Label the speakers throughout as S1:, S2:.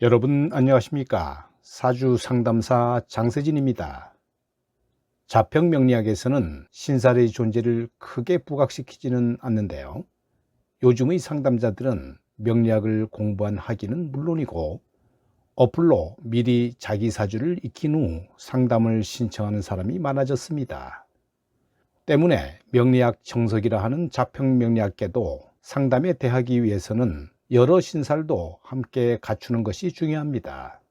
S1: 여러분 안녕하십니까? 사주 상담사 장세진입니다. 자평 명리학에서는 신살의 존재를 크게 부각시키지는 않는데요. 요즘의 상담자들은 명리학을 공부한 학위는 물론이고 어플로 미리 자기 사주를 익힌 후 상담을 신청하는 사람이 많아졌습니다. 때문에 명리학 정석이라 하는 자평 명리학계도 상담에 대하기 위해서는 여러 신살도 함께 갖추는 것이 중요합니다.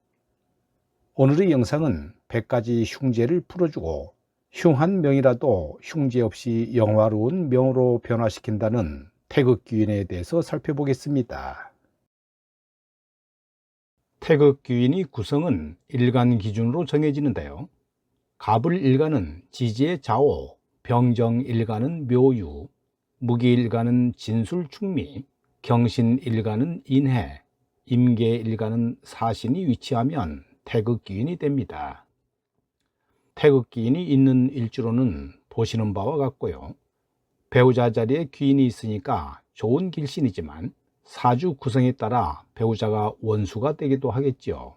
S1: 오늘의 영상은 100가지 흉재를 풀어주고 흉한 명이라도 흉재 없이 영화로운 명으로 변화시킨다는 태극귀인에 대해서 살펴보겠습니다. 태극귀인의 구성은 일간 기준으로 정해지는데요. 갑을일간은 지지의 자오, 병정일간은 묘유, 무기일간은 진술충미, 경신일간은 인해, 임계일간은 사신이 위치하면 태극귀인이 됩니다. 태극귀인이 있는 일주로는 보시는 바와 같고요. 배우자 자리에 귀인이 있으니까 좋은 길신이지만 사주 구성에 따라 배우자가 원수가 되기도 하겠지요.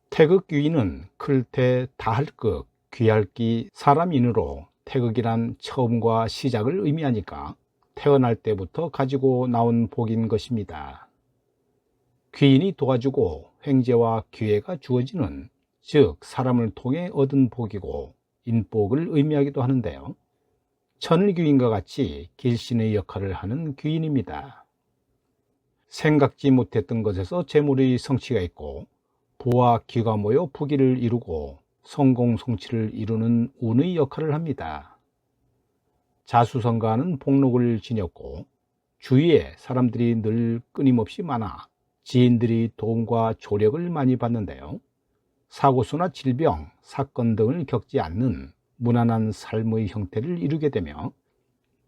S1: 태극귀인은 클태, 다할극, 귀할기, 사람인으로 태극이란 처음과 시작을 의미하니까 태어날 때부터 가지고 나온 복인 것입니다. 귀인이 도와주고 횡재와 기회가 주어지는, 즉 사람을 통해 얻은 복이고 인복을 의미하기도 하는데요. 천을귀인과 같이 길신의 역할을 하는 귀인입니다. 생각지 못했던 것에서 재물의 성취가 있고 부와 기가 모여 부귀를 이루고 성공 성취를 이루는 운의 역할을 합니다. 자수성가하는 복록을 지녔고 주위에 사람들이 늘 끊임없이 많아 지인들이 도움과 조력을 많이 받는데요. 사고수나 질병, 사건 등을 겪지 않는 무난한 삶의 형태를 이루게 되며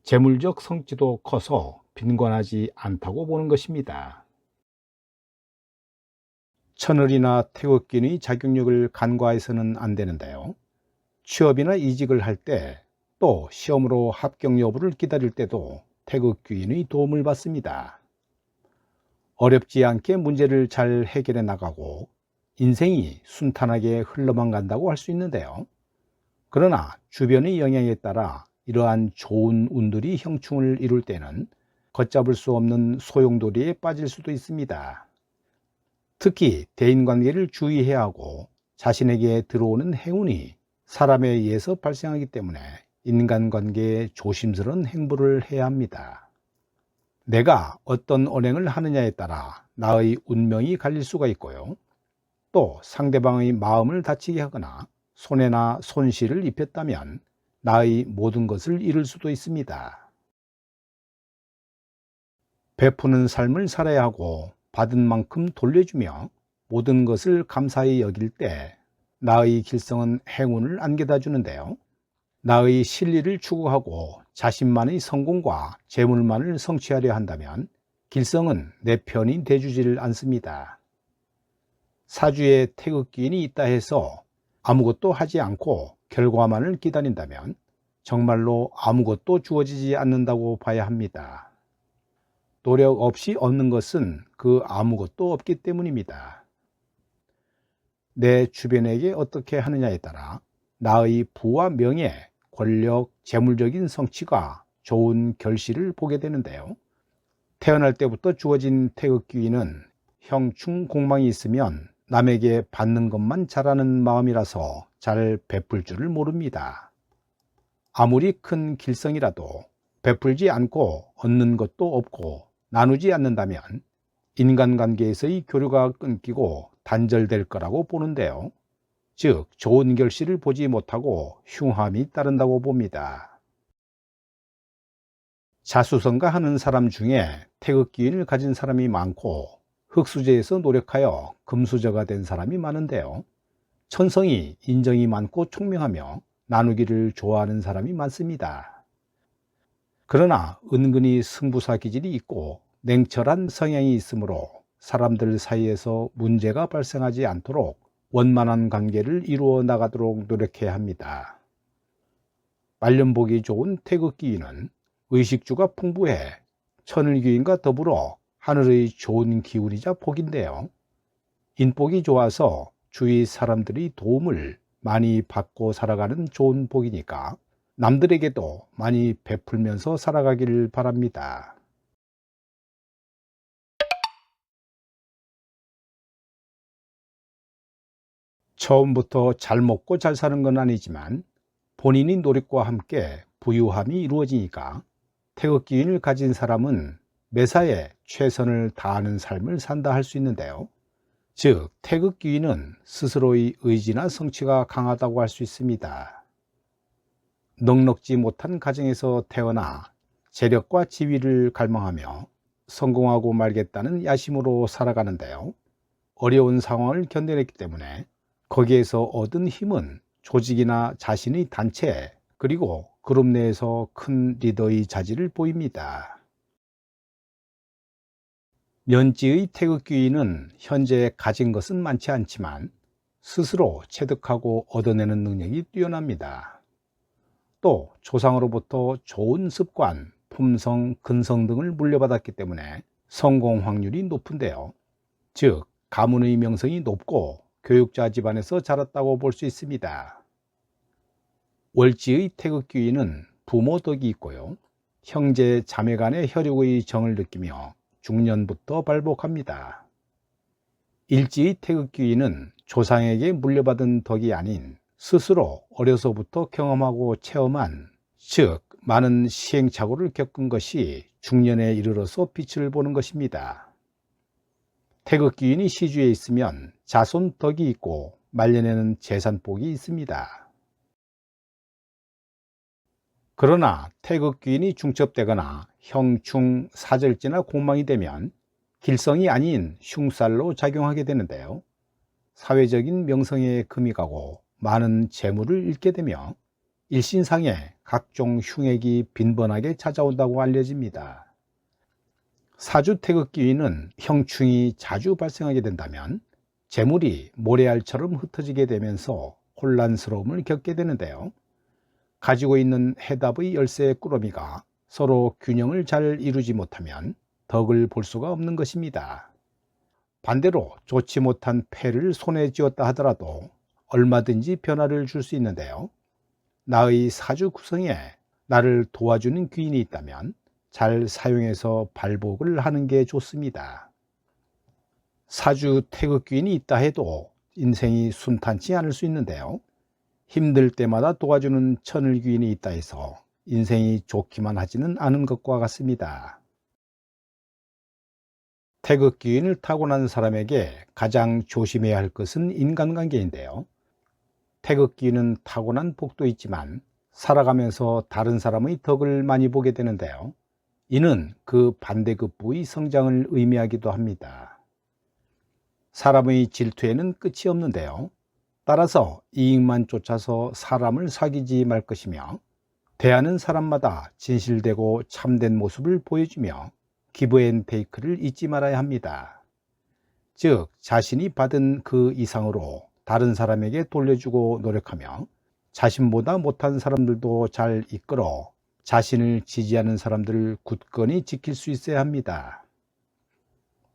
S1: 재물적 성취도 커서 빈곤하지 않다고 보는 것입니다. 천을이나 태극귀인의 자격력을 간과해서는 안 되는데요. 취업이나 이직을 할 때, 또 시험으로 합격 여부를 기다릴 때도 태극귀인의 도움을 받습니다. 어렵지 않게 문제를 잘 해결해 나가고 인생이 순탄하게 흘러만 간다고 할 수 있는데요. 그러나 주변의 영향에 따라 이러한 좋은 운들이 형충을 이룰 때는 걷잡을 수 없는 소용돌이에 빠질 수도 있습니다. 특히 대인관계를 주의해야 하고 자신에게 들어오는 행운이 사람에 의해서 발생하기 때문에 인간관계에 조심스러운 행보를 해야 합니다. 내가 어떤 언행을 하느냐에 따라 나의 운명이 갈릴 수가 있고요. 또 상대방의 마음을 다치게 하거나 손해나 손실을 입혔다면 나의 모든 것을 잃을 수도 있습니다. 베푸는 삶을 살아야 하고 받은 만큼 돌려주며 모든 것을 감사히 여길 때 나의 길성은 행운을 안겨다 주는데요. 나의 실리를 추구하고 자신만의 성공과 재물만을 성취하려 한다면 길성은 내 편이 돼주지를 않습니다. 사주에 태극귀인이 있다 해서 아무것도 하지 않고 결과만을 기다린다면 정말로 아무것도 주어지지 않는다고 봐야 합니다. 노력 없이 얻는 것은 그 아무것도 없기 때문입니다. 내 주변에게 어떻게 하느냐에 따라 나의 부와 명예, 권력, 재물적인 성취가 좋은 결실을 보게 되는데요. 태어날 때부터 주어진 태극귀인은 형충 공망이 있으면 남에게 받는 것만 잘하는 마음이라서 잘 베풀 줄을 모릅니다. 아무리 큰 길성이라도 베풀지 않고 얻는 것도 없고 나누지 않는다면 인간관계에서의 교류가 끊기고 단절될 거라고 보는데요. 즉 좋은 결실을 보지 못하고 흉함이 따른다고 봅니다. 자수성가하는 사람 중에 태극귀인을 가진 사람이 많고 흙수저에서 노력하여 금수저가 된 사람이 많은데요. 천성이 인정이 많고 총명하며 나누기를 좋아하는 사람이 많습니다. 그러나 은근히 승부사 기질이 있고 냉철한 성향이 있으므로 사람들 사이에서 문제가 발생하지 않도록 원만한 관계를 이루어 나가도록 노력해야 합니다. 말년복이 좋은 태극귀인은 의식주가 풍부해 천을귀인과 더불어 하늘의 좋은 기운이자 복인데요. 인복이 좋아서 주위 사람들이 도움을 많이 받고 살아가는 좋은 복이니까 남들에게도 많이 베풀면서 살아가기를 바랍니다. 처음부터 잘 먹고 잘 사는 건 아니지만 본인의 노력과 함께 부유함이 이루어지니까 태극기인을 가진 사람은 매사에 최선을 다하는 삶을 산다 할 수 있는데요. 즉, 태극기인은 스스로의 의지나 성취가 강하다고 할 수 있습니다. 넉넉지 못한 가정에서 태어나 재력과 지위를 갈망하며 성공하고 말겠다는 야심으로 살아가는데요. 어려운 상황을 견뎌냈기 때문에 거기에서 얻은 힘은 조직이나 자신의 단체, 그리고 그룹 내에서 큰 리더의 자질을 보입니다. 면지의 태극기인은 현재 가진 것은 많지 않지만 스스로 체득하고 얻어내는 능력이 뛰어납니다. 또 조상으로부터 좋은 습관, 품성, 근성 등을 물려받았기 때문에 성공 확률이 높은데요. 즉, 가문의 명성이 높고 교육자 집안에서 자랐다고 볼 수 있습니다. 월지의 태극기인은 부모 덕이 있고요. 형제 자매 간의 혈육의 정을 느끼며 중년부터 발복합니다. 일지의 태극기인은 조상에게 물려받은 덕이 아닌 스스로 어려서부터 경험하고 체험한, 즉 많은 시행착오를 겪은 것이 중년에 이르러서 빛을 보는 것입니다. 태극기인이 시주에 있으면 자손 덕이 있고 말년에는 재산복이 있습니다. 그러나 태극기인이 중첩되거나 형충, 사절지나 공망이 되면 길성이 아닌 흉살로 작용하게 되는데요. 사회적인 명성에 금이 가고 많은 재물을 잃게 되며 일신상에 각종 흉액이 빈번하게 찾아온다고 알려집니다. 사주 태극기인은 형충이 자주 발생하게 된다면 재물이 모래알처럼 흩어지게 되면서 혼란스러움을 겪게 되는데요. 가지고 있는 해답의 열쇠의 꾸러미가 서로 균형을 잘 이루지 못하면 덕을 볼 수가 없는 것입니다. 반대로 좋지 못한 패를 손에 쥐었다 하더라도 얼마든지 변화를 줄 수 있는데요. 나의 사주 구성에 나를 도와주는 귀인이 있다면 잘 사용해서 발복을 하는 게 좋습니다. 사주 태극귀인이 있다 해도 인생이 순탄치 않을 수 있는데요. 힘들 때마다 도와주는 천을귀인이 있다 해서 인생이 좋기만 하지는 않은 것과 같습니다. 태극귀인을 타고난 사람에게 가장 조심해야 할 것은 인간관계인데요. 태극귀인은 타고난 복도 있지만 살아가면서 다른 사람의 덕을 많이 보게 되는데요. 이는 그 반대급부의 성장을 의미하기도 합니다. 사람의 질투에는 끝이 없는데요. 따라서 이익만 쫓아서 사람을 사귀지 말 것이며 대하는 사람마다 진실되고 참된 모습을 보여주며 기브앤테이크를 잊지 말아야 합니다. 즉, 자신이 받은 그 이상으로 다른 사람에게 돌려주고 노력하며 자신보다 못한 사람들도 잘 이끌어 자신을 지지하는 사람들을 굳건히 지킬 수 있어야 합니다.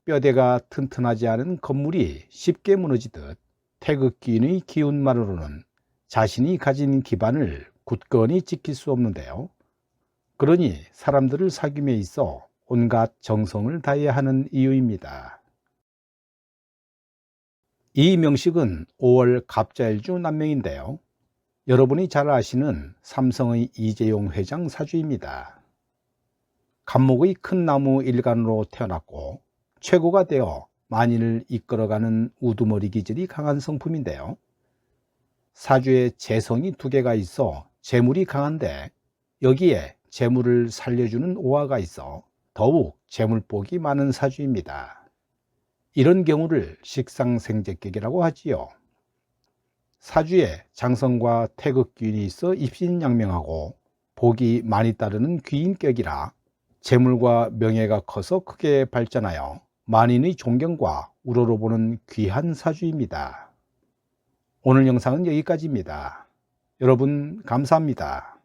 S1: 뼈대가 튼튼하지 않은 건물이 쉽게 무너지듯 태극기인의 기운만으로는 자신이 가진 기반을 굳건히 지킬 수 없는데요. 그러니 사람들을 사귐에 있어 온갖 정성을 다해야 하는 이유입니다. 이 명식은 5월 갑자일주 남명인데요. 여러분이 잘 아시는 삼성의 이재용 회장 사주입니다. 갑목의 큰 나무 일간으로 태어났고 최고가 되어 만인을 이끌어가는 우두머리 기질이 강한 성품인데요. 사주에 재성이 2개가 있어 재물이 강한데 여기에 재물을 살려주는 오화가 있어 더욱 재물복이 많은 사주입니다. 이런 경우를 식상생재격이라고 하지요. 사주에 장성과 태극귀인이 있어 입신양명하고 복이 많이 따르는 귀인격이라 재물과 명예가 커서 크게 발전하여 만인의 존경과 우러러 보는 귀한 사주입니다. 오늘 영상은 여기까지입니다. 여러분 감사합니다.